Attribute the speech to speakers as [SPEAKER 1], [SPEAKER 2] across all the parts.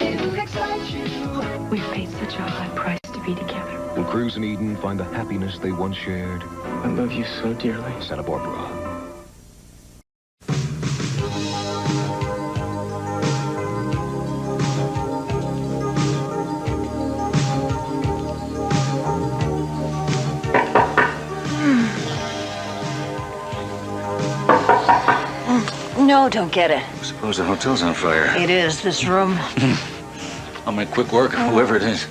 [SPEAKER 1] It'll excite you.
[SPEAKER 2] We've paid such a high price to be together.
[SPEAKER 3] Will Cruz and Eden find the happiness they once shared?
[SPEAKER 4] I love you so dearly.
[SPEAKER 3] Santa Barbara.
[SPEAKER 5] No, don't get it.
[SPEAKER 6] I suppose the hotel's on fire.
[SPEAKER 5] It is, this room.
[SPEAKER 6] I'll make quick work, whoever it is.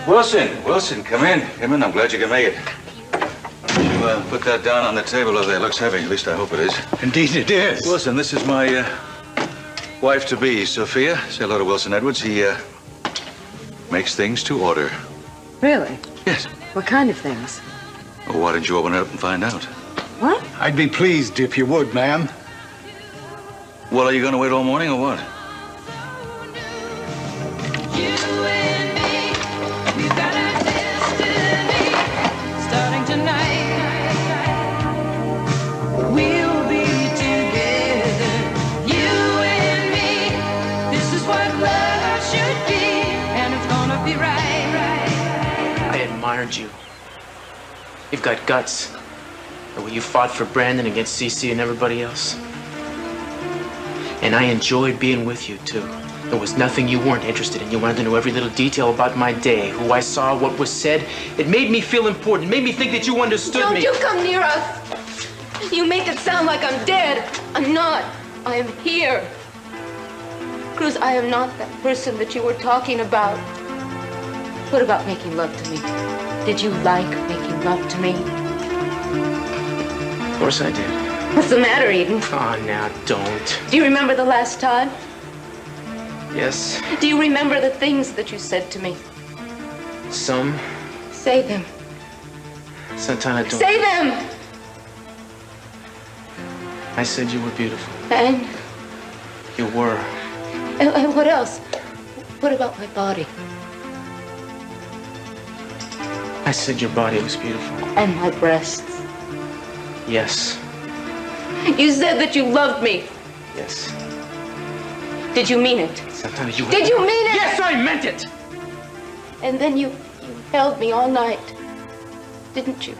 [SPEAKER 6] Wilson, come in. Come in, I'm glad you can make it. Why don't you put that down on the table over there? It looks heavy, at least I hope it is.
[SPEAKER 7] Indeed it is.
[SPEAKER 6] Wilson, this is my wife-to-be, Sophia. Say hello to Wilson Edwards. He makes things to order.
[SPEAKER 5] Really?
[SPEAKER 6] Yes.
[SPEAKER 5] What kind of things?
[SPEAKER 6] Well, why didn't you open it up and find out?
[SPEAKER 5] What?
[SPEAKER 7] I'd be pleased if you would, ma'am.
[SPEAKER 6] Well, are you going to wait all morning or what?
[SPEAKER 4] You. You've got guts. The way you fought for Brandon against CC and everybody else. And I enjoyed being with you, too. There was nothing you weren't interested in. You wanted to know every little detail about my day, who I saw, what was said. It made me feel important. It made me think that you understood me.
[SPEAKER 8] Don't you come near us. You make it sound like I'm dead. I'm not. I am here. Cruz, I am not that person that you were talking about. What about making love to me? Did you like making love to me?
[SPEAKER 4] Of course I did.
[SPEAKER 8] What's the matter, Eden?
[SPEAKER 4] Oh, now don't.
[SPEAKER 8] Do you remember the last time?
[SPEAKER 4] Yes.
[SPEAKER 8] Do you remember the things that you said to me?
[SPEAKER 4] Some.
[SPEAKER 8] Say them.
[SPEAKER 4] Sometimes I don't.
[SPEAKER 8] Say them!
[SPEAKER 4] I said you were beautiful.
[SPEAKER 8] And?
[SPEAKER 4] You were.
[SPEAKER 8] And what else? What about my body?
[SPEAKER 4] I said your body was beautiful.
[SPEAKER 8] And my breasts.
[SPEAKER 4] Yes.
[SPEAKER 8] You said that you loved me.
[SPEAKER 4] Yes.
[SPEAKER 8] Did you mean it?
[SPEAKER 4] Sometimes you...
[SPEAKER 8] Did you mean it?
[SPEAKER 4] Yes, I meant it!
[SPEAKER 8] And then you held me all night, didn't you?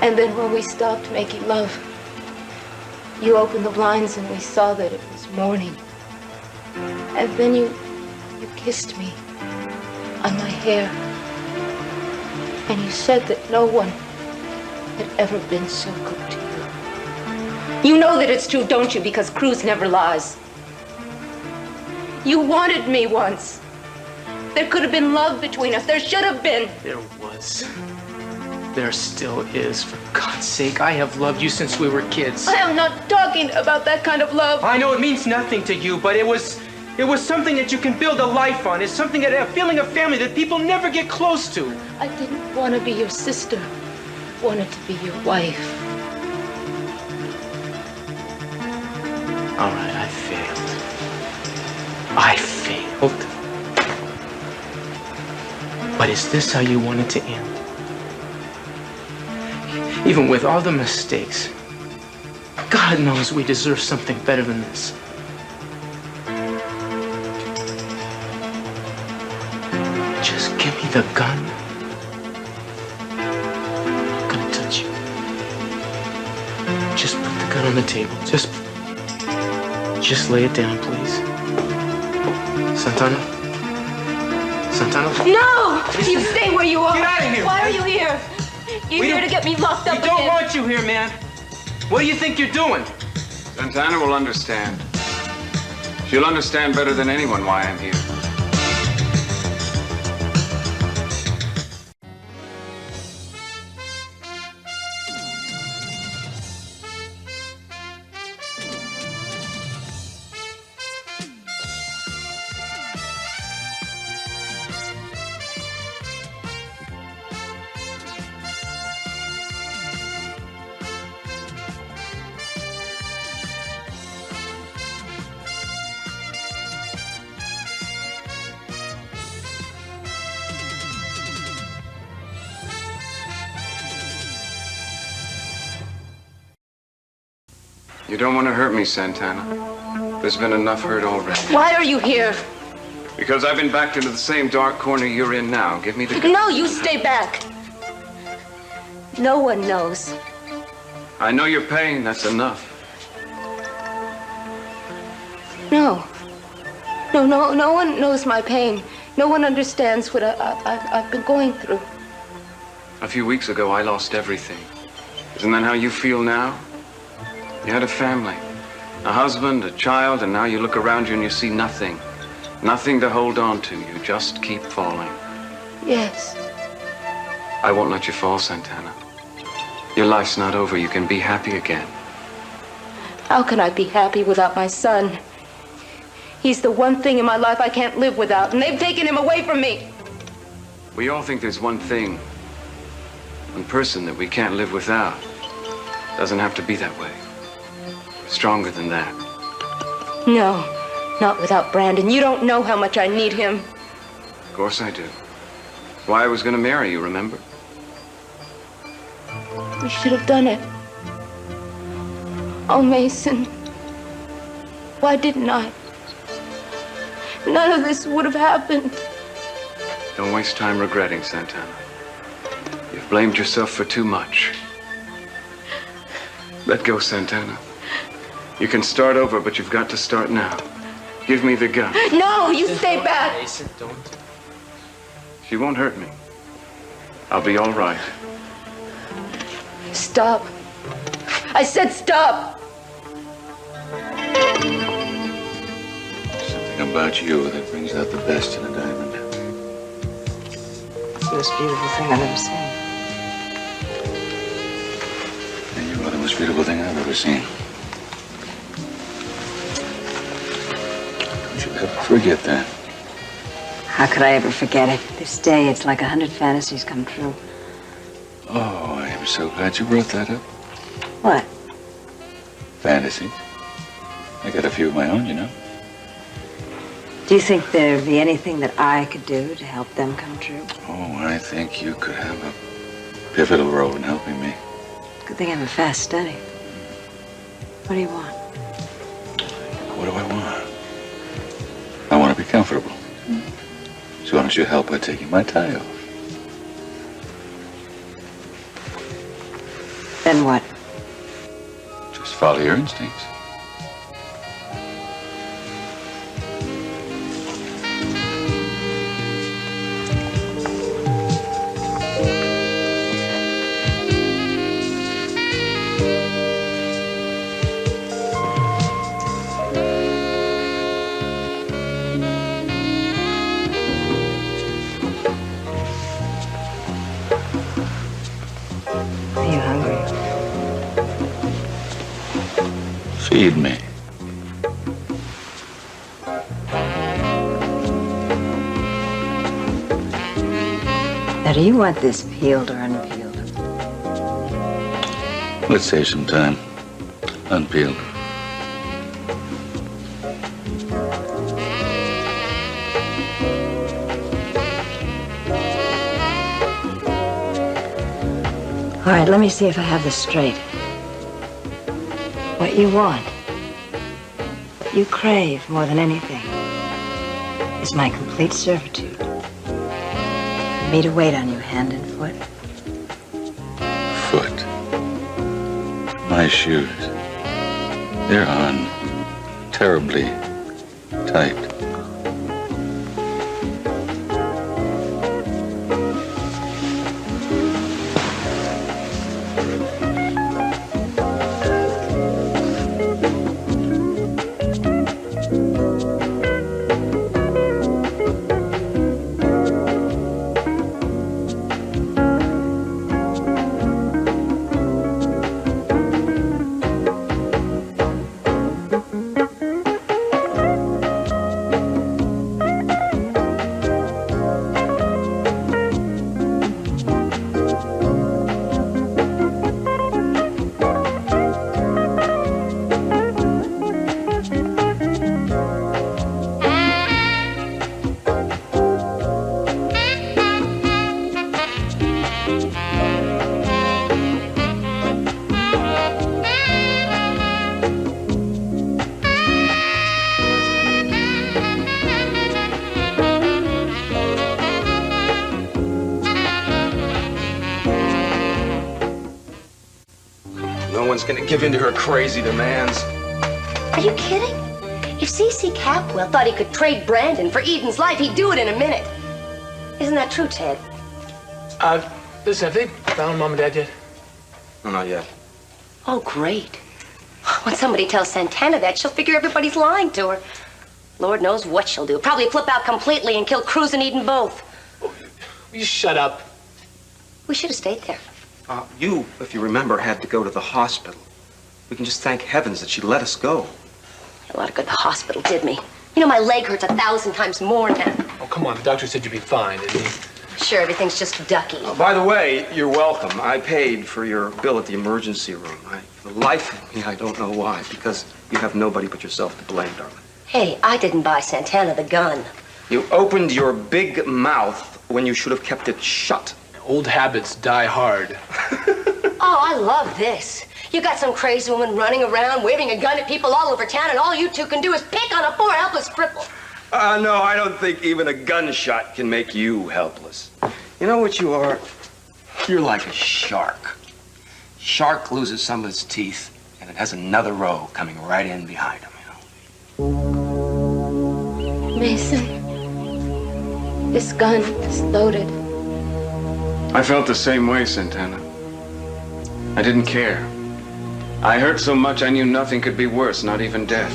[SPEAKER 8] And then when we stopped making love, you opened the blinds and we saw that it was morning. And then you kissed me on my hair. And you said that no one had ever been so good to you. You know that it's true, don't you? Because Cruz never lies. You wanted me once. There could have been love between us. There should have been.
[SPEAKER 4] There was. There still is. For God's sake, I have loved you since we were kids.
[SPEAKER 8] I am not talking about that kind of love.
[SPEAKER 4] I know it means nothing to you, but it was something that you can build a life on. It's something that a feeling of family that people never get close to.
[SPEAKER 8] I didn't want to be your sister. I wanted to be your wife.
[SPEAKER 4] All right, I failed. I failed. But is this how you want it to end? Even with all the mistakes, God knows we deserve something better than this. Just give me the gun. I'm not gonna touch you. Just put the gun on the table. Just lay it down, please. Santana? Santana?
[SPEAKER 8] No! You stay where you are.
[SPEAKER 4] Get out of here!
[SPEAKER 8] Why are you here? You're here to get me locked up again.
[SPEAKER 4] We don't want you here, man. What do you think you're doing?
[SPEAKER 9] Santana will understand. She'll understand better than anyone why I'm here. You don't want to hurt me, Santana. There's been enough hurt already.
[SPEAKER 8] Why are you here?
[SPEAKER 9] Because I've been backed into the same dark corner you're in now. Give me the gun.
[SPEAKER 8] No, you stay back. No one knows.
[SPEAKER 9] I know your pain. That's enough.
[SPEAKER 8] No. No one knows my pain. No one understands what I've been going through.
[SPEAKER 9] A few weeks ago, I lost everything. Isn't that how you feel now? You had a family, a husband, a child, and now you look around you and you see nothing. Nothing to hold on to. You just keep falling.
[SPEAKER 8] Yes.
[SPEAKER 9] I won't let you fall, Santana. Your life's not over. You can be happy again.
[SPEAKER 8] How can I be happy without my son? He's the one thing in my life I can't live without, and they've taken him away from me.
[SPEAKER 9] We all think there's one thing, one person that we can't live without. Doesn't have to be that way. Stronger than that.
[SPEAKER 8] No, not without Brandon. You don't know how much I need him.
[SPEAKER 9] Of course I do. Why I was going to marry you, remember?
[SPEAKER 8] We should have done it. Oh, Mason. Why didn't I? None of this would have happened.
[SPEAKER 9] Don't waste time regretting, Santana. You've blamed yourself for too much. Let go, Santana. You can start over, but you've got to start now. Give me the gun.
[SPEAKER 8] No, you stay back.
[SPEAKER 4] Mason, don't.
[SPEAKER 9] She won't hurt me. I'll be all right.
[SPEAKER 8] Stop. I said stop.
[SPEAKER 6] Something about you that brings out the best in a diamond.
[SPEAKER 5] It's the most beautiful thing I've ever seen.
[SPEAKER 6] And you are the most beautiful thing I've ever seen. Don't you ever forget that.
[SPEAKER 5] How could I ever forget it? This day, it's like 100 fantasies come true.
[SPEAKER 6] Oh, I am so glad you brought that up.
[SPEAKER 5] What?
[SPEAKER 6] Fantasies. I got a few of my own, you know.
[SPEAKER 5] Do you think there'd be anything that I could do to help them come true?
[SPEAKER 6] Oh, I think you could have a pivotal role in helping me.
[SPEAKER 5] Good thing I'm a fast study. What do you want?
[SPEAKER 6] What do I want? I want to be comfortable. So why don't you help by taking my tie off?
[SPEAKER 5] Then what?
[SPEAKER 6] Just follow your instincts.
[SPEAKER 5] Are you hungry?
[SPEAKER 6] Feed me.
[SPEAKER 5] Now, do you want this peeled or unpeeled?
[SPEAKER 6] Let's save some time. Unpeeled.
[SPEAKER 5] All right, let me see if I have this straight. What you want, what you crave more than anything, is my complete servitude. For me to wait on you hand and foot.
[SPEAKER 6] Foot. My shoes. They're on terribly tight.
[SPEAKER 9] No one's gonna give in to her crazy demands.
[SPEAKER 10] Are you kidding? If C.C. Capwell thought he could trade Brandon for Eden's life, he'd do it in a minute. Isn't that true, Ted?
[SPEAKER 4] Listen, have they found Mom and Dad yet?
[SPEAKER 9] No, not yet.
[SPEAKER 10] Oh, great. When somebody tells Santana that, she'll figure everybody's lying to her. Lord knows what she'll do. Probably flip out completely and kill Cruz and Eden both.
[SPEAKER 4] Will you shut up?
[SPEAKER 10] We should have stayed there.
[SPEAKER 9] You, if you remember, had to go to the hospital. We can just thank heavens that she let us go.
[SPEAKER 10] A lot of good the hospital did me. You know, my leg hurts 1,000 times more now.
[SPEAKER 4] Oh, come on. The doctor said you'd be fine, didn't he?
[SPEAKER 10] Sure, everything's just ducky.
[SPEAKER 9] By the way, you're welcome. I paid for your bill at the emergency room. For the life of me, I don't know why. Because you have nobody but yourself to blame, darling.
[SPEAKER 10] Hey, I didn't buy Santana the gun.
[SPEAKER 9] You opened your big mouth when you should have kept it shut.
[SPEAKER 4] Old habits die hard.
[SPEAKER 10] Oh, I love this. You got some crazy woman running around, waving a gun at people all over town, and all you two can do is pick on a poor helpless cripple.
[SPEAKER 9] No, I don't think even a gunshot can make you helpless. You know what you are? You're like a shark. Shark loses some of its teeth, and it has another row coming right in behind him, you know.
[SPEAKER 8] Mason, this gun is loaded.
[SPEAKER 9] I felt the same way, Santana. I didn't care. I hurt so much I knew nothing could be worse, not even death.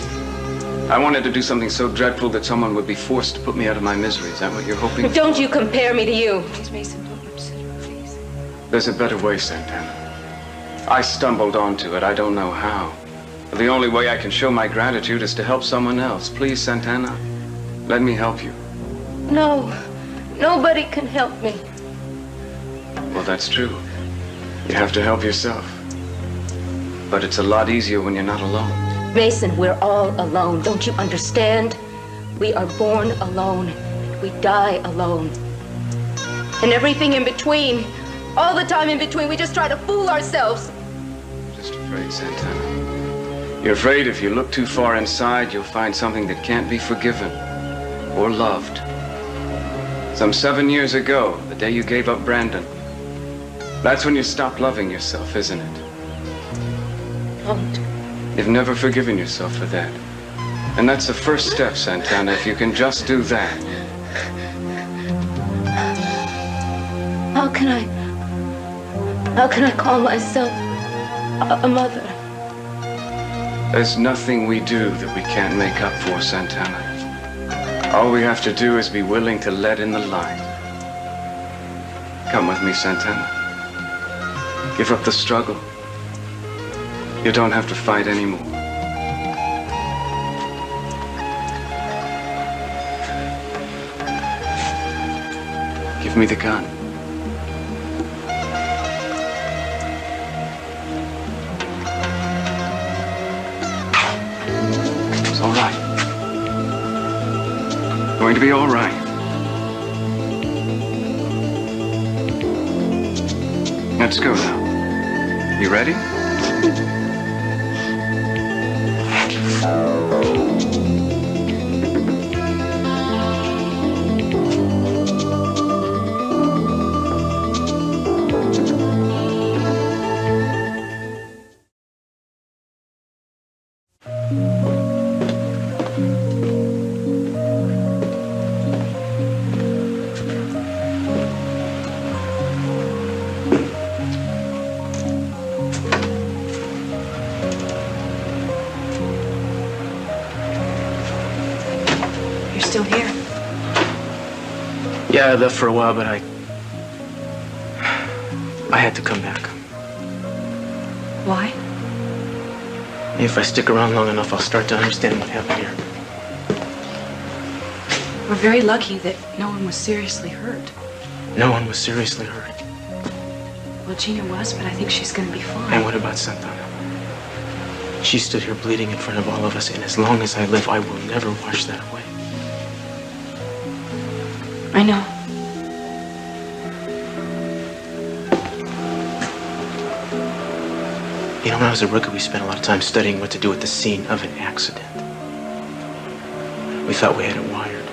[SPEAKER 9] I wanted to do something so dreadful that someone would be forced to put me out of my misery. Is that what you're hoping for?
[SPEAKER 8] Don't you compare me to you.
[SPEAKER 2] Please, Mason, don't upset her face.
[SPEAKER 9] There's a better way, Santana. I stumbled onto it. I don't know how. But the only way I can show my gratitude is to help someone else. Please, Santana, let me help you.
[SPEAKER 8] No, nobody can help me.
[SPEAKER 9] Well, that's true. You have to help yourself. But it's a lot easier when you're not alone.
[SPEAKER 8] Mason, we're all alone. Don't you understand? We are born alone. We die alone. And everything in between, all the time in between, we just try to fool ourselves.
[SPEAKER 9] I'm just afraid, Santana. You're afraid if you look too far inside, you'll find something that can't be forgiven or loved. Some 7 years ago, the day you gave up Brandon, that's when you stopped loving yourself, isn't it?
[SPEAKER 8] Don't.
[SPEAKER 9] You've never forgiven yourself for that. And that's the first step, Santana. If you can just do that.
[SPEAKER 8] How can I call myself a mother?
[SPEAKER 9] There's nothing we do that we can't make up for, Santana. All we have to do is be willing to let in the light. Come with me, Santana. Give up the struggle. You don't have to fight anymore. Give me the gun. It's all right. Going to be all right. Let's go now. You ready?
[SPEAKER 2] Still here?
[SPEAKER 4] Yeah, I left for a while, but I had to come back.
[SPEAKER 2] Why?
[SPEAKER 4] If I stick around long enough, I'll start to understand what happened here.
[SPEAKER 2] We're very lucky that no one was seriously hurt.
[SPEAKER 4] No one was seriously hurt.
[SPEAKER 2] Well, Gina was, but I think she's gonna be fine.
[SPEAKER 4] And what about Santana? She stood here bleeding in front of all of us, and as long as I live, I will never wash that away.
[SPEAKER 2] I know.
[SPEAKER 4] You know, when I was a rookie, we spent a lot of time studying what to do at the scene of an accident. We thought we had it wired.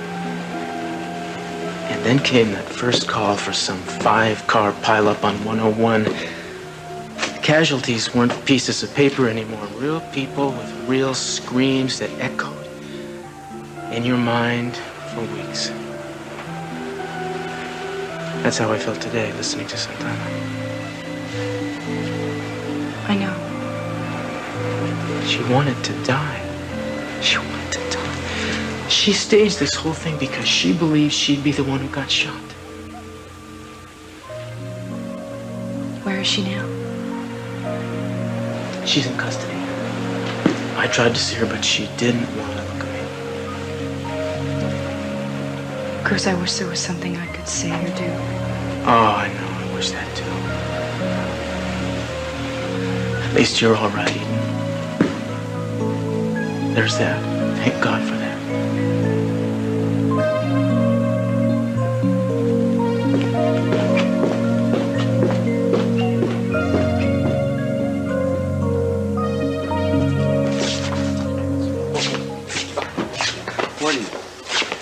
[SPEAKER 4] And then came that first call for some 5-car pileup on 101. casualties weren't pieces of paper anymore. Real people with real screams that echoed in your mind for weeks. That's how I felt today, listening to Santana.
[SPEAKER 2] I know.
[SPEAKER 4] She wanted to die. She wanted to die. She staged this whole thing because she believed she'd be the one who got shot.
[SPEAKER 2] Where is she now?
[SPEAKER 4] She's in custody. I tried to see her, but she didn't want to look at me.
[SPEAKER 2] Chris, I wish there was something I could say or do.
[SPEAKER 4] Oh, I know. I wish that too. At least you're all right, Eden. There's that. Thank God for that.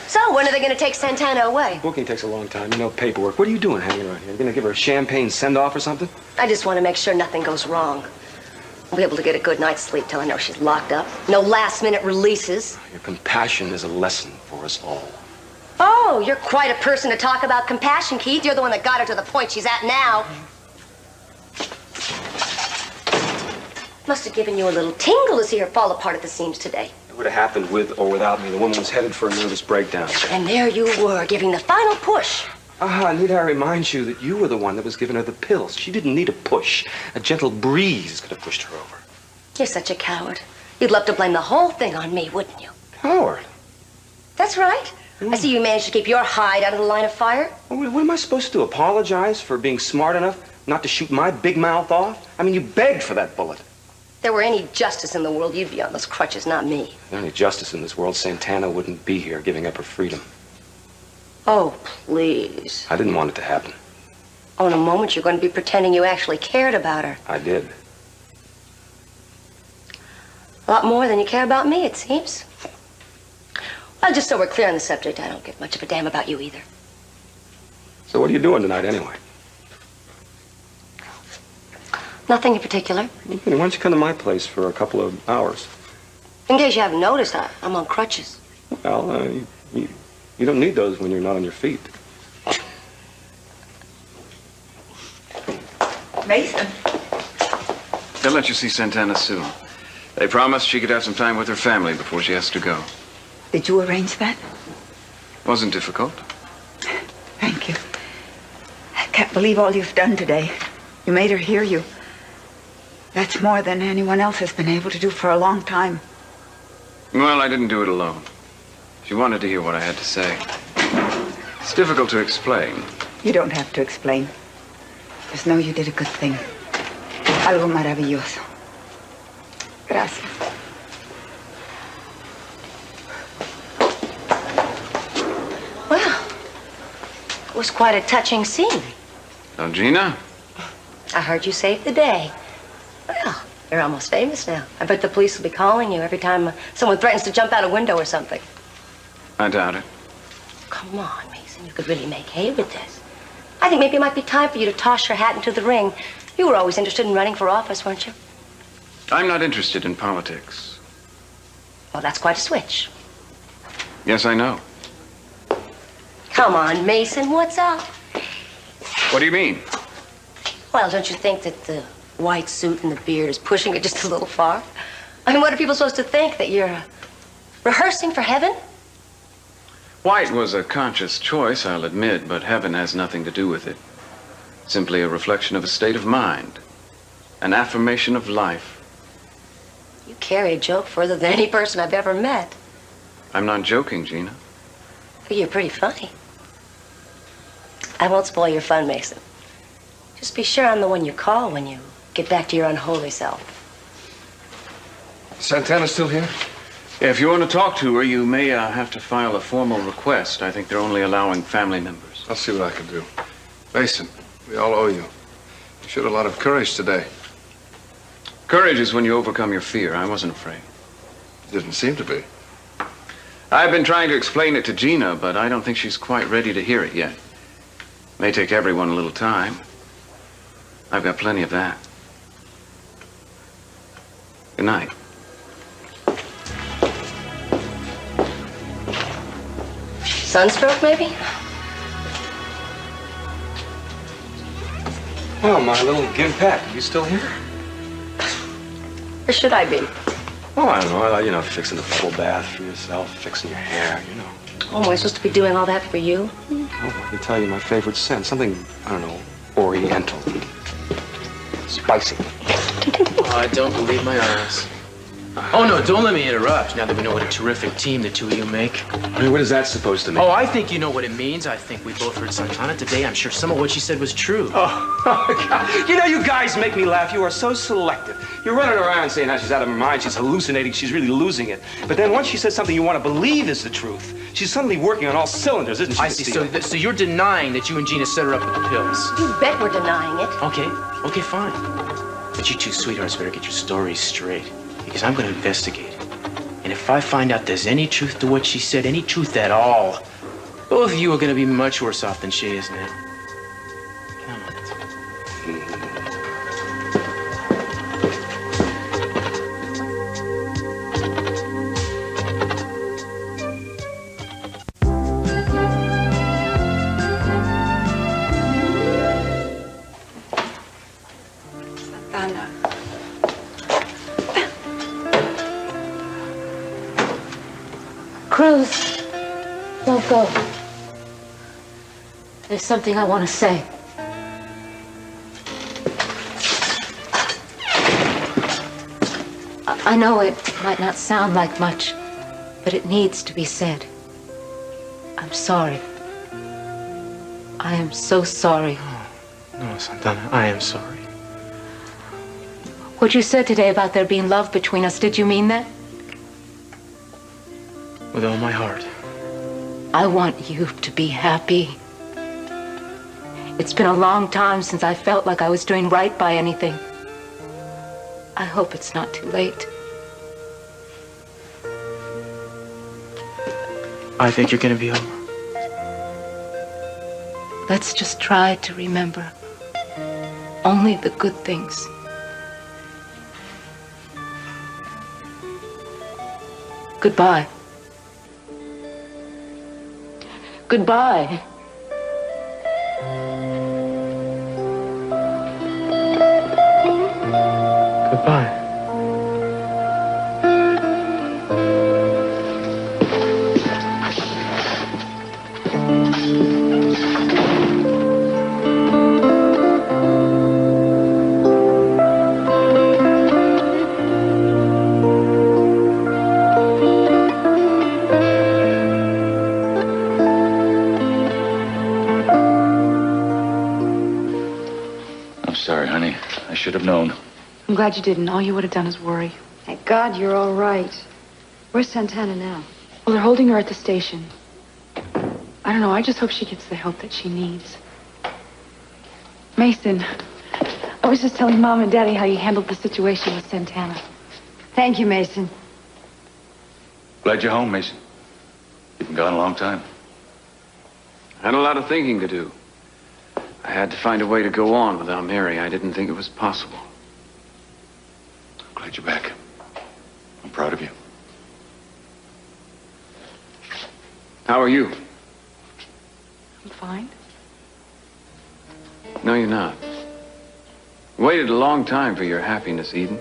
[SPEAKER 10] So, when are they going to take Santana away?
[SPEAKER 11] Booking takes a long time. You know, paperwork. What are you doing hanging around here? You gonna give her a champagne send-off or something?
[SPEAKER 10] I just want to make sure nothing goes wrong. I'll be able to get a good night's sleep till I know she's locked up. No last-minute releases.
[SPEAKER 11] Your compassion is a lesson for us all.
[SPEAKER 10] Oh, you're quite a person to talk about compassion, Keith. You're the one that got her to the point she's at now. Must have given you a little tingle to see her fall apart at the seams today.
[SPEAKER 11] It would have happened with or without me. The woman was headed for a nervous breakdown.
[SPEAKER 10] And there you were, giving the final push.
[SPEAKER 11] Need I remind you that you were the one that was giving her the pills? She didn't need a push. A gentle breeze could have pushed her over.
[SPEAKER 10] You're such a coward. You'd love to blame the whole thing on me, wouldn't you?
[SPEAKER 11] Coward?
[SPEAKER 10] That's right. I see you managed to keep your hide out of the line of fire.
[SPEAKER 11] What am I supposed to do? Apologize for being smart enough not to shoot my big mouth off? I mean, you begged for that bullet.
[SPEAKER 10] If there were any justice in the world, you'd be on those crutches, not me.
[SPEAKER 11] If there were any justice in this world, Santana wouldn't be here giving up her freedom.
[SPEAKER 10] Oh, please.
[SPEAKER 11] I didn't want it to happen.
[SPEAKER 10] Oh, in a moment, you're going to be pretending you actually cared about her.
[SPEAKER 11] I did.
[SPEAKER 10] A lot more than you care about me, it seems. Well, just so we're clear on the subject, I don't give much of a damn about you either.
[SPEAKER 11] So what are you doing tonight anyway?
[SPEAKER 10] Nothing in particular.
[SPEAKER 11] Why don't you come to my place for a couple of hours?
[SPEAKER 10] In case you haven't noticed, I'm on crutches.
[SPEAKER 11] Well, you don't need those when you're not on your feet.
[SPEAKER 12] Mason.
[SPEAKER 9] They'll let you see Santana soon. They promised she could have some time with her family before she has to go.
[SPEAKER 12] Did you arrange that?
[SPEAKER 9] Wasn't difficult.
[SPEAKER 12] Thank you. I can't believe all you've done today. You made her hear you. That's more than anyone else has been able to do for a long time.
[SPEAKER 9] Well, I didn't do it alone. She wanted to hear what I had to say. It's difficult to explain.
[SPEAKER 12] You don't have to explain. Just know you did a good thing. Algo maravilloso. Gracias.
[SPEAKER 10] Well, it was quite a touching scene.
[SPEAKER 9] Now, Gina?
[SPEAKER 10] I heard you saved the day. Well, you're almost famous now. I bet the police will be calling you every time someone threatens to jump out a window or something.
[SPEAKER 9] I doubt it.
[SPEAKER 10] Come on, Mason. You could really make hay with this. I think maybe it might be time for you to toss your hat into the ring. You were always interested in running for office, weren't you?
[SPEAKER 9] I'm not interested in politics.
[SPEAKER 10] Well, that's quite a switch.
[SPEAKER 9] Yes, I know.
[SPEAKER 10] Come on, Mason. What's up?
[SPEAKER 9] What do you mean?
[SPEAKER 10] Well, don't you think that the white suit and the beard is pushing it just a little far? I mean, what are people supposed to think? That you're rehearsing for heaven?
[SPEAKER 9] White was a conscious choice, I'll admit, but heaven has nothing to do with it. Simply a reflection of a state of mind. An affirmation of life.
[SPEAKER 10] You carry a joke further than any person I've ever met.
[SPEAKER 9] I'm not joking, Gina.
[SPEAKER 10] You're pretty funny. I won't spoil your fun, Mason. Just be sure I'm the one you call when you get back to your unholy self.
[SPEAKER 13] Santana's still here?
[SPEAKER 9] Yeah, if you want to talk to her, you may have to file a formal request. I think they're only allowing family members.
[SPEAKER 13] I'll see what I can do. Mason, we all owe you. You showed a lot of courage today.
[SPEAKER 9] Courage is when you overcome your fear. I wasn't afraid.
[SPEAKER 13] Didn't seem to be.
[SPEAKER 9] I've been trying to explain it to Gina, but I don't think she's quite ready to hear it yet. May take everyone a little time. I've got plenty of that. Good night.
[SPEAKER 10] Sunstroke, maybe?
[SPEAKER 11] Oh, my little gimpette. You still here?
[SPEAKER 10] Or should I be?
[SPEAKER 11] Oh, I don't know. Fixing the bubble bath for yourself, fixing your hair,
[SPEAKER 10] Oh, am I supposed to be doing all that for you?
[SPEAKER 11] Oh, I can tell you my favorite scent. Something, I don't know, oriental. Spicy.
[SPEAKER 4] Oh, I don't believe my eyes. Oh, no, don't let me interrupt now that we know what a terrific team the two of you make.
[SPEAKER 11] I mean, what is that supposed to mean?
[SPEAKER 4] Oh, I think you know what it means. I think we both heard Santana today. I'm sure some of what she said was true.
[SPEAKER 11] Oh, God. You guys make me laugh. You are so selective. You're running around saying how she's out of her mind, she's hallucinating, she's really losing it. But then once she says something you want to believe is the truth, she's suddenly working on all cylinders, isn't she?
[SPEAKER 4] I see. So you're denying that you and Gina set her up with the pills?
[SPEAKER 10] You bet we're denying it.
[SPEAKER 4] Okay, fine. But you two sweethearts better get your stories straight, because I'm going to investigate. And if I find out there's any truth to what she said, any truth at all, both of you are going to be much worse off than she is now. Come on.
[SPEAKER 12] Anna.
[SPEAKER 8] Cruz, don't go. There's something I want to say. I know it might not sound like much, but it needs to be said. I'm sorry. I am so sorry.
[SPEAKER 4] No, Santana, I am sorry.
[SPEAKER 8] What you said today about there being love between us, did you mean that?
[SPEAKER 4] With all my heart.
[SPEAKER 8] I want you to be happy. It's been a long time since I felt like I was doing right by anything. I hope it's not too late.
[SPEAKER 4] I think you're gonna be home.
[SPEAKER 8] Let's just try to remember only the good things. Goodbye. Goodbye.
[SPEAKER 4] Goodbye.
[SPEAKER 6] I'm sorry, honey. I should have known.
[SPEAKER 2] I'm glad you didn't. All you would have done is worry.
[SPEAKER 5] Thank God you're all right. Where's Santana now?
[SPEAKER 2] Well, they're holding her at the station. I don't know. I just hope she gets the help that she needs. Mason, I was just telling Mom and Daddy how you handled the situation with Santana.
[SPEAKER 5] Thank you, Mason.
[SPEAKER 6] Glad you're home, Mason. You've been gone a long time.
[SPEAKER 9] I had a lot of thinking to do. I had to find a way to go on without Mary. I didn't think it was possible.
[SPEAKER 6] I'm glad you're back. I'm proud of you.
[SPEAKER 9] How are you?
[SPEAKER 2] I'm fine.
[SPEAKER 9] No, you're not. You waited a long time for your happiness, Eden.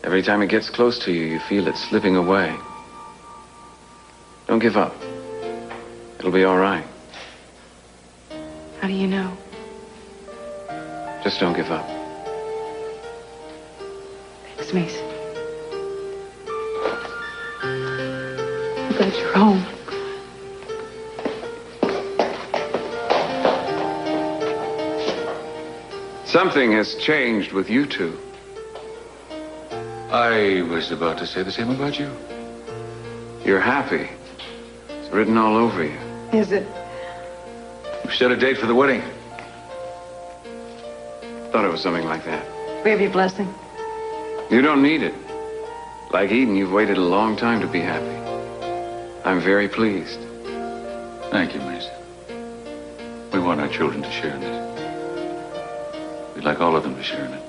[SPEAKER 9] Every time it gets close to you, you feel it slipping away. Don't give up. It'll be all right.
[SPEAKER 2] How do you know?
[SPEAKER 9] Just don't give up.
[SPEAKER 2] Thanks, Mason. I'm glad you're home.
[SPEAKER 9] Something has changed with you two.
[SPEAKER 6] I was about to say the same about you.
[SPEAKER 9] You're happy. It's written all over you.
[SPEAKER 12] Is it?
[SPEAKER 6] We've set a date for the wedding.
[SPEAKER 9] Thought it was something like that.
[SPEAKER 12] We have your blessing.
[SPEAKER 9] You don't need it. Like Eden, you've waited a long time to be happy. I'm very pleased.
[SPEAKER 6] Thank you, Mason. We want our children to share in this. We'd like all of them to share in it.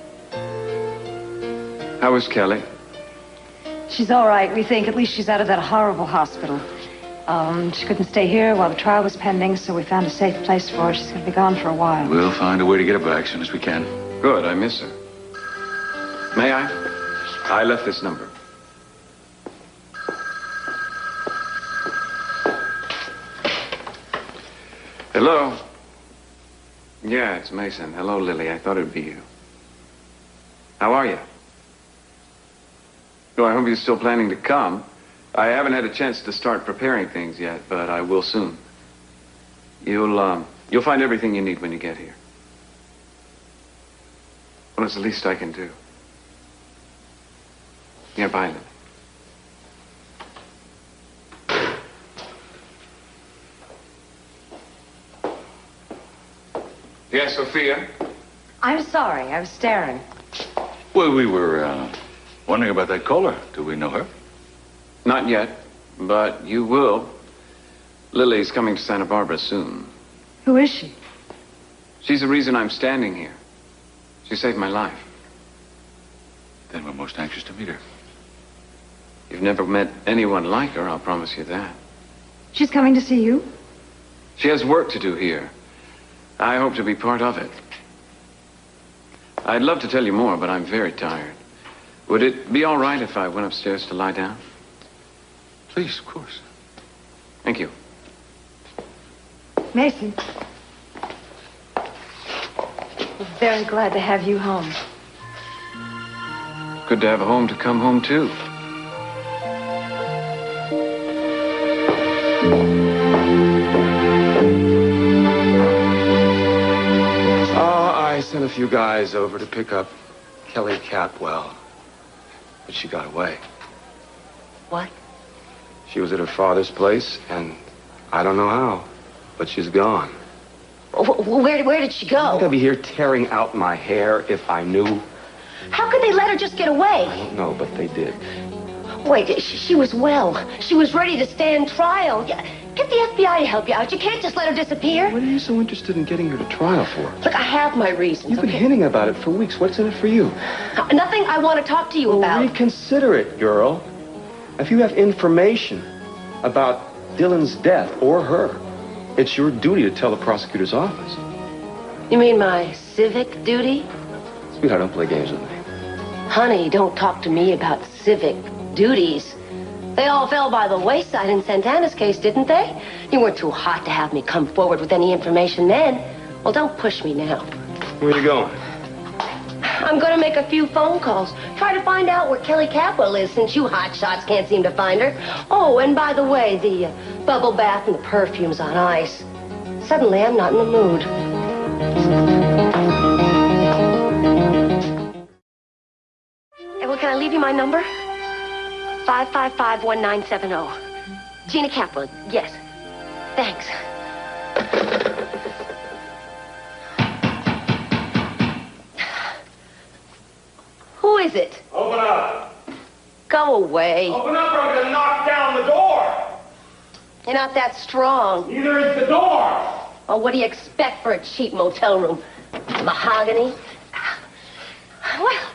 [SPEAKER 9] How is Kelly?
[SPEAKER 5] She's all right, we think. At least she's out of that horrible hospital. She couldn't stay here while the trial was pending, so we found a safe place for her. She's going to be gone for a while.
[SPEAKER 6] We'll find a way to get her back as soon as we can.
[SPEAKER 9] Good, I miss her. May I? I left this number. Hello? Yeah, it's Mason. Hello, Lily. I thought it'd be you. How are you? Oh, I hope you're still planning to come. I haven't had a chance to start preparing things yet, but I will soon. You'll find everything you need when you get here. Well, it's the least I can do. Yeah, bye, Lily. Yes, Sophia?
[SPEAKER 5] I'm sorry, I was staring.
[SPEAKER 6] Well, we were wondering about that caller. Do we know her?
[SPEAKER 9] Not yet, but you will. Lily's coming to Santa Barbara soon.
[SPEAKER 5] Who is she?
[SPEAKER 9] She's the reason I'm standing here. She saved my life.
[SPEAKER 6] Then we're most anxious to meet her.
[SPEAKER 9] You've never met anyone like her, I'll promise you that.
[SPEAKER 5] She's coming to see you?
[SPEAKER 9] She has work to do here. I hope to be part of it. I'd love to tell you more, but I'm very tired. Would it be all right if I went upstairs to lie down?
[SPEAKER 6] Please, of course.
[SPEAKER 9] Thank you.
[SPEAKER 5] Mason. We're very glad to have you home.
[SPEAKER 9] Good to have a home to come home to.
[SPEAKER 11] I sent a few guys over to pick up Kelly Capwell, but she got away.
[SPEAKER 10] What?
[SPEAKER 11] She was at her father's place, and I don't know how, but she's gone.
[SPEAKER 10] Where did she
[SPEAKER 11] I'd
[SPEAKER 10] go?
[SPEAKER 11] be here tearing out my hair if I knew.
[SPEAKER 10] How could they let her just get away?
[SPEAKER 11] I don't know, but they did.
[SPEAKER 10] Wait, she was well. She was ready to stand trial. Get the FBI to help you out. You can't just let her disappear.
[SPEAKER 11] What are you so interested in getting her to trial for?
[SPEAKER 10] Look, I have my reasons.
[SPEAKER 11] You've been hinting about it for weeks. What's in it for you?
[SPEAKER 10] Nothing I want to talk to you about.
[SPEAKER 11] Reconsider it, girl. If you have information about Dylan's death or her, it's your duty to tell the prosecutor's office.
[SPEAKER 10] You mean my civic duty?
[SPEAKER 11] Sweetheart, don't play games with me.
[SPEAKER 10] Honey, don't talk to me about civic duties. They all fell by the wayside in Santana's case, didn't they? You weren't too hot to have me come forward with any information then. Well, don't push me now.
[SPEAKER 11] Where are you going?
[SPEAKER 10] I'm going to make a few phone calls. Try to find out where Kelly Capwell is, since you hotshots can't seem to find her. Oh, and by the way, the bubble bath and the perfume's on ice. Suddenly, I'm not in the mood. Hey, well, can I leave you my number? 555-1970. Gina Capwell, yes. Thanks. Who is it?
[SPEAKER 11] Open up.
[SPEAKER 10] Go away.
[SPEAKER 11] Open up or I'm going to knock down the door.
[SPEAKER 10] You're not that strong.
[SPEAKER 11] Neither is the door.
[SPEAKER 10] Oh, what do you expect for a cheap motel room? Mahogany? Well,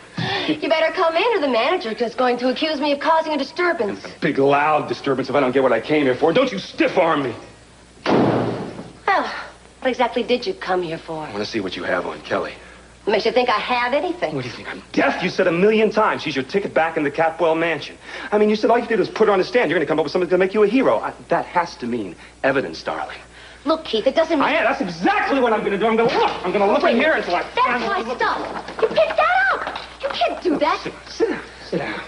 [SPEAKER 10] you better come in or the manager is going to accuse me of causing a disturbance.
[SPEAKER 11] Big loud disturbance if I don't get what I came here for. Don't you stiff-arm me.
[SPEAKER 10] Well, what exactly did you come here for?
[SPEAKER 11] I want to see what you have on Kelly.
[SPEAKER 10] What makes you think I have anything?
[SPEAKER 11] What do you think, I'm deaf? You said 1,000,000 times she's your ticket back in the Capwell mansion. I mean, you said all you did was put her on the stand. You're going to come up with something that's going to make you a hero. That has to mean evidence, darling.
[SPEAKER 10] Look, Keith, it doesn't mean...
[SPEAKER 11] That's exactly what I'm going to do. I'm going to look. I'm going to look in here until I...
[SPEAKER 10] That's my stuff. You picked that up. You can't do that.
[SPEAKER 11] Sit down. Sit down.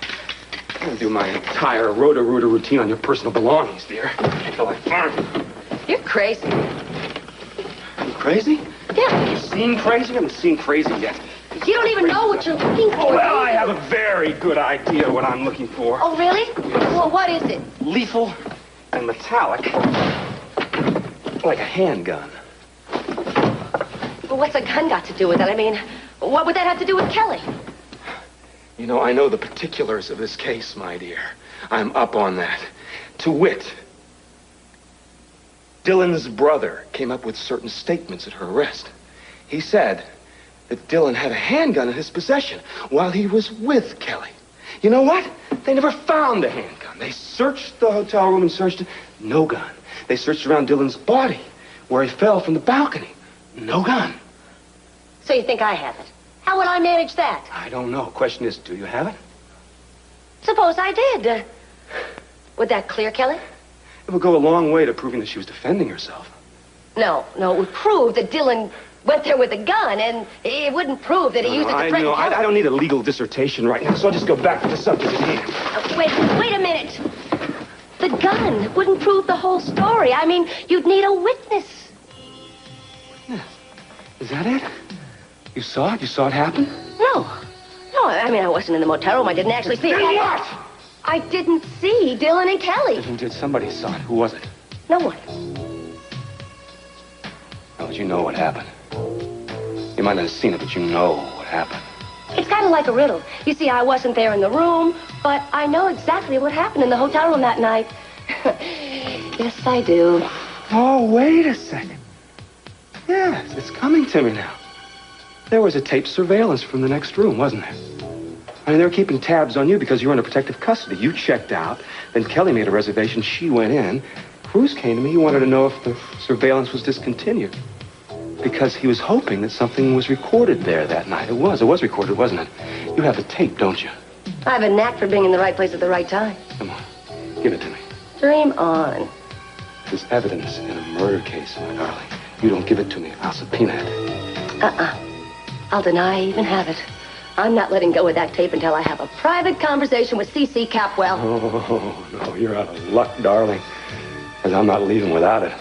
[SPEAKER 11] I'm going to do my entire Roto-Rooter routine on your personal belongings, dear. Until I find you.
[SPEAKER 10] You're crazy.
[SPEAKER 11] You crazy?
[SPEAKER 10] Yeah.
[SPEAKER 11] You seen crazy? I haven't seen crazy yet.
[SPEAKER 10] You don't even know what you're looking for.
[SPEAKER 11] Well, I have a very good idea what I'm looking for.
[SPEAKER 10] Oh, really? Well, what is it?
[SPEAKER 11] Lethal and metallic. Like a handgun.
[SPEAKER 10] Well, what's a gun got to do with it? I mean, what would that have to do with Kelly?
[SPEAKER 11] You know, I know the particulars of this case, my dear. I'm up on that. To wit, Dylan's brother came up with certain statements at her arrest. He said that Dylan had a handgun in his possession while he was with Kelly. You know what? They never found the handgun. They searched the hotel room and searched it. No gun. They searched around Dylan's body, where he fell from the balcony. No gun.
[SPEAKER 10] So you think I have it? How would I manage that?
[SPEAKER 11] I don't know. Question is, do you have it?
[SPEAKER 10] Suppose I did. Would that clear Kelly?
[SPEAKER 11] It would go a long way to proving that she was defending herself.
[SPEAKER 10] No, it would prove that Dylan went there with a gun, and it wouldn't prove that he used it to threaten Kelly.
[SPEAKER 11] I don't need a legal dissertation right now, so I'll just go back to the subject at hand.
[SPEAKER 10] Wait a minute. The gun wouldn't prove the whole story. I mean, you'd need a witness.
[SPEAKER 11] Witness? Is that it? You saw it? You saw it happen?
[SPEAKER 10] No, I mean, I wasn't in the motel room. I didn't actually see it.
[SPEAKER 11] Then what?
[SPEAKER 10] I didn't see Dylan and Kelly.
[SPEAKER 11] Who did? Somebody saw it. Who was it?
[SPEAKER 10] No one.
[SPEAKER 11] Now, you know what happened. You might not have seen it, but you know what happened.
[SPEAKER 10] It's kind of like a riddle. You see, I wasn't there in the room, but I know exactly what happened in the hotel room that night. Yes, I do.
[SPEAKER 11] Oh, wait a second. Yes, it's coming to me now. There was a taped surveillance from the next room, wasn't there? I mean, they were keeping tabs on you because you were under protective custody. You checked out, then Kelly made a reservation, she went in. Cruz came to me, he wanted to know if the surveillance was discontinued. Because he was hoping that something was recorded there that night. It was recorded, wasn't it? You have the tape, don't you?
[SPEAKER 10] I have a knack for being in the right place at the right time.
[SPEAKER 11] Come on, give it to me.
[SPEAKER 10] Dream on.
[SPEAKER 11] There's evidence in a murder case, my darling. You don't give it to me, I'll subpoena it.
[SPEAKER 10] I'll deny I even have it. I'm not letting go of that tape until I have a private conversation with C.C. Capwell.
[SPEAKER 11] Oh, no, you're out of luck, darling. Because I'm not leaving without it.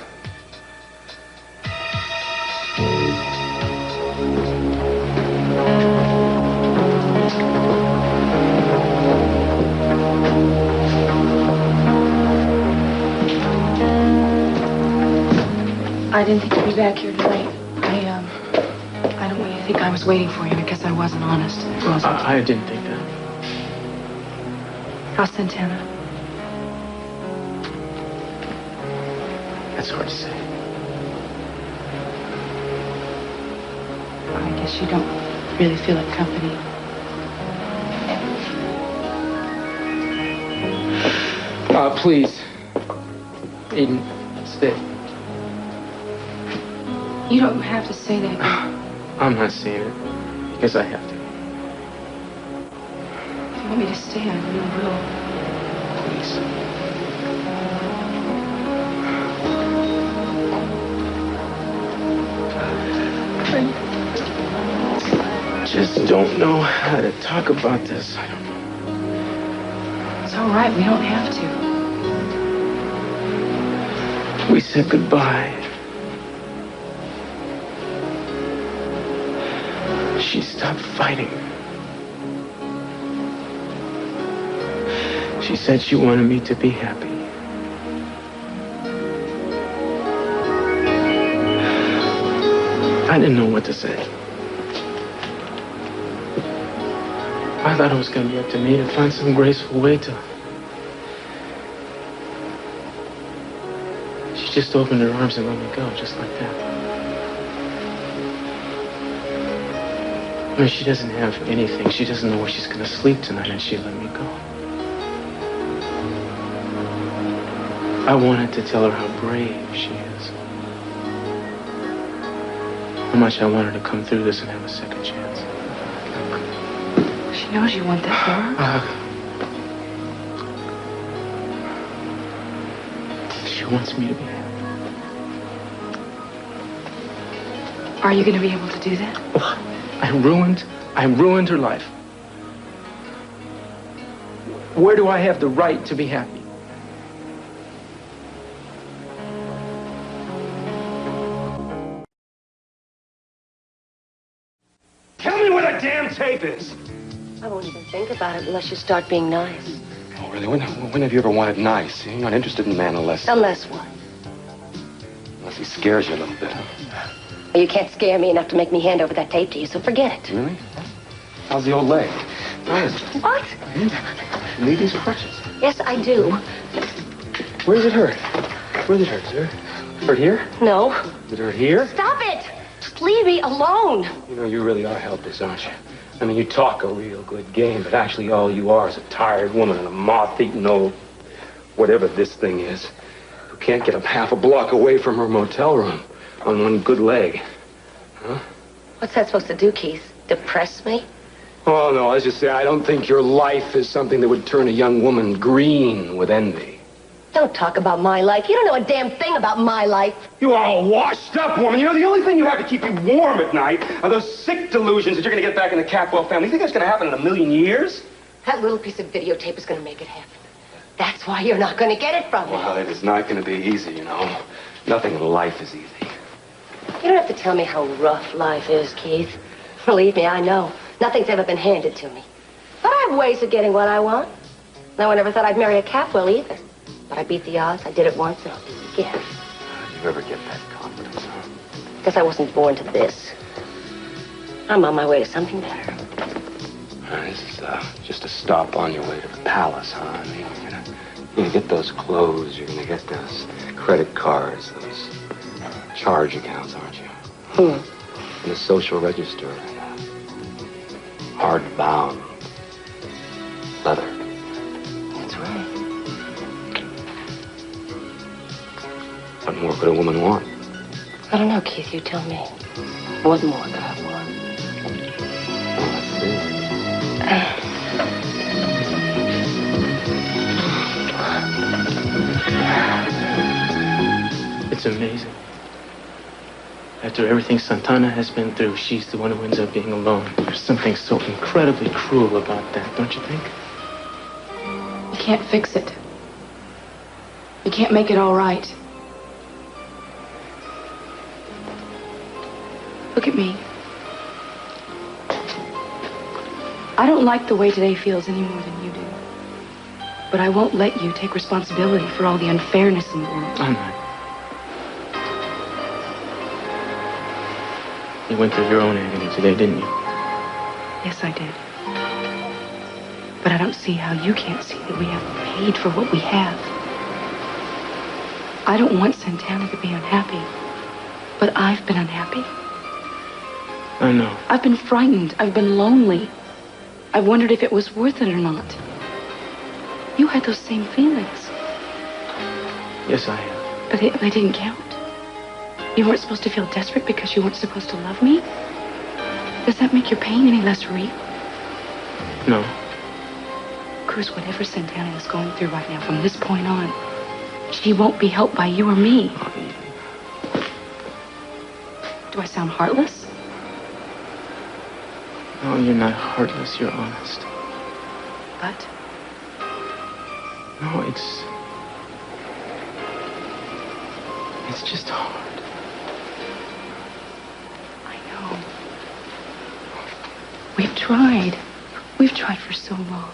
[SPEAKER 2] I didn't think you'd be back here tonight. I don't want you to think I was waiting for you because I wasn't honest.
[SPEAKER 4] I didn't think that.
[SPEAKER 2] How's Santana?
[SPEAKER 4] That's hard to say.
[SPEAKER 2] I guess you don't really feel like company.
[SPEAKER 4] Please. Aiden, stay.
[SPEAKER 2] You don't have to say that.
[SPEAKER 4] I'm not saying it because I have to.
[SPEAKER 2] If you want me to stay, I really will.
[SPEAKER 4] Please. I just don't know how to talk about this. I don't know.
[SPEAKER 2] It's all right. We don't have to.
[SPEAKER 4] We said goodbye. She stopped fighting. She said she wanted me to be happy. I didn't know what to say. I thought it was going to be up to me to find some graceful way to... She just opened her arms and let me go, just like that. I mean, she doesn't have anything. She doesn't know where she's going to sleep tonight, and she let me go. I wanted to tell her how brave she is. How much I want her to come through this and have a second chance.
[SPEAKER 2] She knows you want that for her.
[SPEAKER 4] She wants me to be happy.
[SPEAKER 2] Are you going to be able to do that?
[SPEAKER 4] Oh, I ruined her life. Where do I have the right to be happy?
[SPEAKER 11] Tell me where the damn tape is!
[SPEAKER 10] I won't even think about it unless you start being nice.
[SPEAKER 11] Oh, really? When have you ever wanted nice? You're not interested in man unless...
[SPEAKER 10] Unless what?
[SPEAKER 11] Unless he scares you a little bit.
[SPEAKER 10] Well, you can't scare me enough to make me hand over that tape to you, so forget it.
[SPEAKER 11] Really? How's the old leg? How is it?
[SPEAKER 10] What?
[SPEAKER 11] You need these crutches.
[SPEAKER 10] Yes, I do.
[SPEAKER 11] Where does it hurt? Where does it hurt, sir? Hurt here?
[SPEAKER 10] No.
[SPEAKER 11] Does it hurt here?
[SPEAKER 10] Stop it! Just leave me alone.
[SPEAKER 11] You know, you really are helpless, aren't you? I mean, you talk a real good game, but actually all you are is a tired woman and a moth-eaten old whatever this thing is who can't get up half a block away from her motel room on one good leg. Huh?
[SPEAKER 10] What's that supposed to do, Keith? Depress me?
[SPEAKER 11] Oh, no, let's just say I don't think your life is something that would turn a young woman green with envy.
[SPEAKER 10] Don't talk about my life. You don't know a damn thing about my life.
[SPEAKER 11] You are a washed-up woman. You know, the only thing you have to keep you warm at night are those sick delusions that you're going to get back in the Capwell family. You think that's going to happen in a million years?
[SPEAKER 10] That little piece of videotape is going to make it happen. That's why you're not going to get it from me.
[SPEAKER 11] Well, it is not going to be easy, you know. Nothing in life is easy.
[SPEAKER 10] You don't have to tell me how rough life is, Keith. Believe me, I know. Nothing's ever been handed to me. But I have ways of getting what I want. No one ever thought I'd marry a Capwell either. But I beat the odds. I did it once, and I'll do it again.
[SPEAKER 11] You ever get that confidence, huh?
[SPEAKER 10] Because I wasn't born to this. I'm on my way to something better.
[SPEAKER 11] This is just a stop on your way to the palace, huh? I mean, you're gonna get those clothes, you're gonna get those credit cards, those charge accounts, aren't you? And the social register, and hard-bound leather.
[SPEAKER 10] That's right.
[SPEAKER 11] What more could a woman want?
[SPEAKER 10] I don't know, Keith. You tell me. What more could I want?
[SPEAKER 4] It's amazing. After everything Santana has been through, she's the one who ends up being alone. There's something so incredibly cruel about that, don't you think?
[SPEAKER 2] You can't fix it. You can't make it all right. Look at me. I don't like the way today feels any more than you do. But I won't let you take responsibility for all the unfairness in the world.
[SPEAKER 4] I'm not. You went through your own agony today, didn't you?
[SPEAKER 2] Yes, I did. But I don't see how you can't see that we have paid for what we have. I don't want Santana to be unhappy, but I've been unhappy.
[SPEAKER 4] I know.
[SPEAKER 2] I've been frightened. I've been lonely. I've wondered if it was worth it or not. You had those same feelings.
[SPEAKER 4] Yes, I have.
[SPEAKER 2] But they didn't count. You weren't supposed to feel desperate because you weren't supposed to love me? Does that make your pain any less real?
[SPEAKER 4] No.
[SPEAKER 2] Cruz, whatever Santana is going through right now, from this point on, she won't be helped by you or me. Do I sound heartless?
[SPEAKER 4] No, you're not heartless. You're honest.
[SPEAKER 2] But
[SPEAKER 4] no, it's just hard.
[SPEAKER 2] I know. We've tried. We've tried for so long.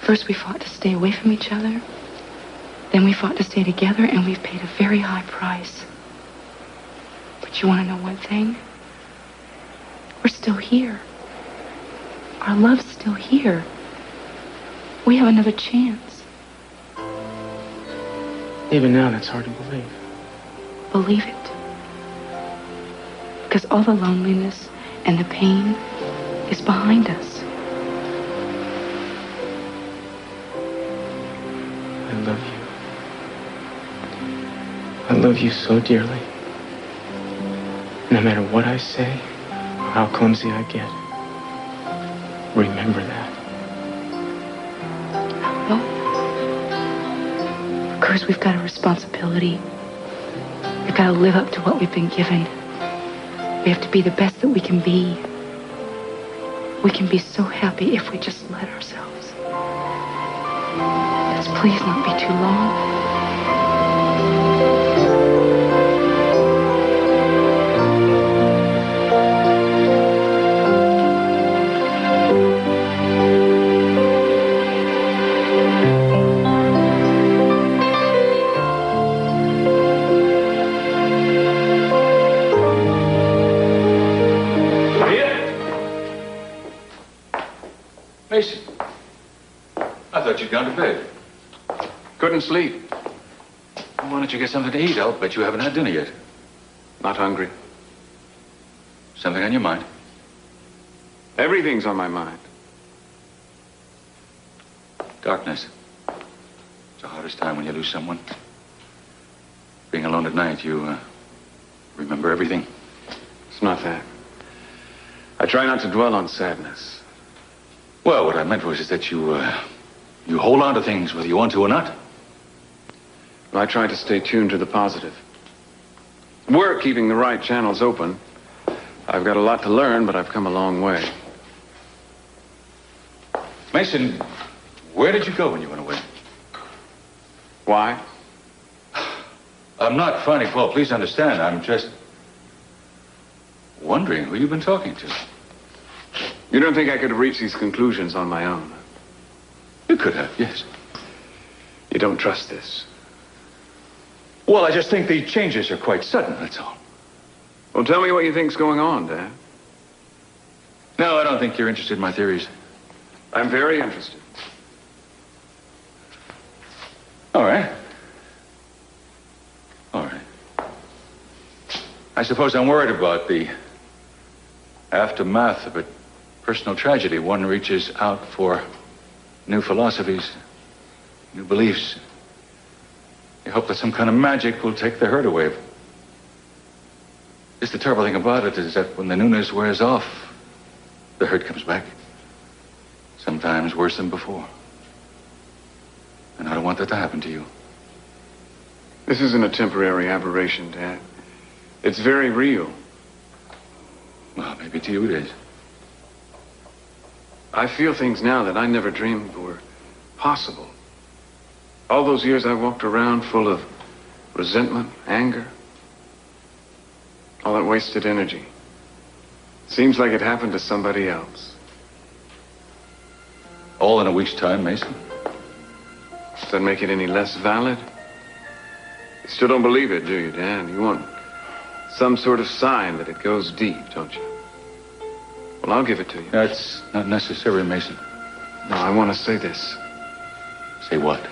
[SPEAKER 2] First we fought to stay away from each other. Then we fought to stay together, and we've paid a very high price. But you want to know one thing? We're still here. Our love's still here. We have another chance.
[SPEAKER 4] Even now, that's hard to believe.
[SPEAKER 2] Believe it. Because all the loneliness and the pain is behind us.
[SPEAKER 4] I love you. I love you so dearly. No matter what I say, or how clumsy I get, remember that.
[SPEAKER 2] Well, of course, we've got a responsibility. We've got to live up to what we've been given. We have to be the best that we can be. We can be so happy if we just let ourselves. Just please not be too long.
[SPEAKER 6] Mason, I thought you'd gone to bed.
[SPEAKER 9] Couldn't sleep.
[SPEAKER 6] Why don't you get something to eat? I'll bet you haven't had dinner yet.
[SPEAKER 9] Not hungry.
[SPEAKER 6] Something on your mind?
[SPEAKER 9] Everything's on my mind.
[SPEAKER 6] Darkness. It's the hardest time when you lose someone. Being alone at night, you remember everything.
[SPEAKER 9] It's not that. I try not to dwell on sadness.
[SPEAKER 6] Well, what I meant was is that you hold on to things whether you want to or not.
[SPEAKER 9] I try to stay tuned to the positive. We're keeping the right channels open. I've got a lot to learn, but I've come a long way.
[SPEAKER 6] Mason, where did you go when you went away?
[SPEAKER 9] Why?
[SPEAKER 6] I'm not finding fault. Please understand. I'm just wondering who you've been talking to.
[SPEAKER 9] You don't think I could have reached these conclusions on my own?
[SPEAKER 6] You could have, yes.
[SPEAKER 9] You don't trust this?
[SPEAKER 6] Well, I just think the changes are quite sudden, that's all.
[SPEAKER 9] Well, tell me what you think's going on, Dad.
[SPEAKER 6] No, I don't think you're interested in my theories.
[SPEAKER 9] I'm very interested.
[SPEAKER 6] All right. All right. I suppose I'm worried about the aftermath of a personal tragedy. One reaches out for new philosophies, new beliefs. You hope that some kind of magic will take the hurt away. Just the terrible thing about it is that when the newness wears off, the hurt comes back. Sometimes worse than before. And I don't want that to happen to you.
[SPEAKER 9] This isn't a temporary aberration, Dad. It's very real.
[SPEAKER 6] Well, maybe to you it is.
[SPEAKER 9] I feel things now that I never dreamed were possible. All those years I walked around full of resentment, anger, all that wasted energy. Seems like it happened to somebody else.
[SPEAKER 6] All in a week's time, Mason.
[SPEAKER 9] Does that make it any less valid? You still don't believe it, do you, Dan? You want some sort of sign that it goes deep, don't you? Well, I'll give it to you.
[SPEAKER 6] That's not necessary, Mason.
[SPEAKER 9] No, I want to say this.
[SPEAKER 6] Say what?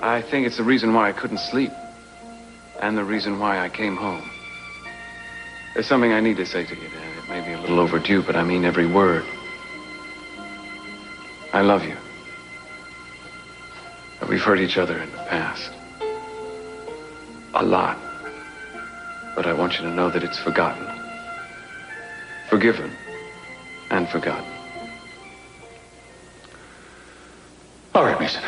[SPEAKER 9] I think it's the reason why I couldn't sleep. And the reason why I came home. There's something I need to say to you, Dan. It may be a little overdue, but I mean every word. I love you. We've hurt each other in the past. A lot. But I want you to know that it's forgotten. Forgiven and forgotten.
[SPEAKER 6] All right, Mason.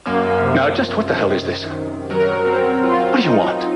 [SPEAKER 6] Now, just what the hell is this? What do you want?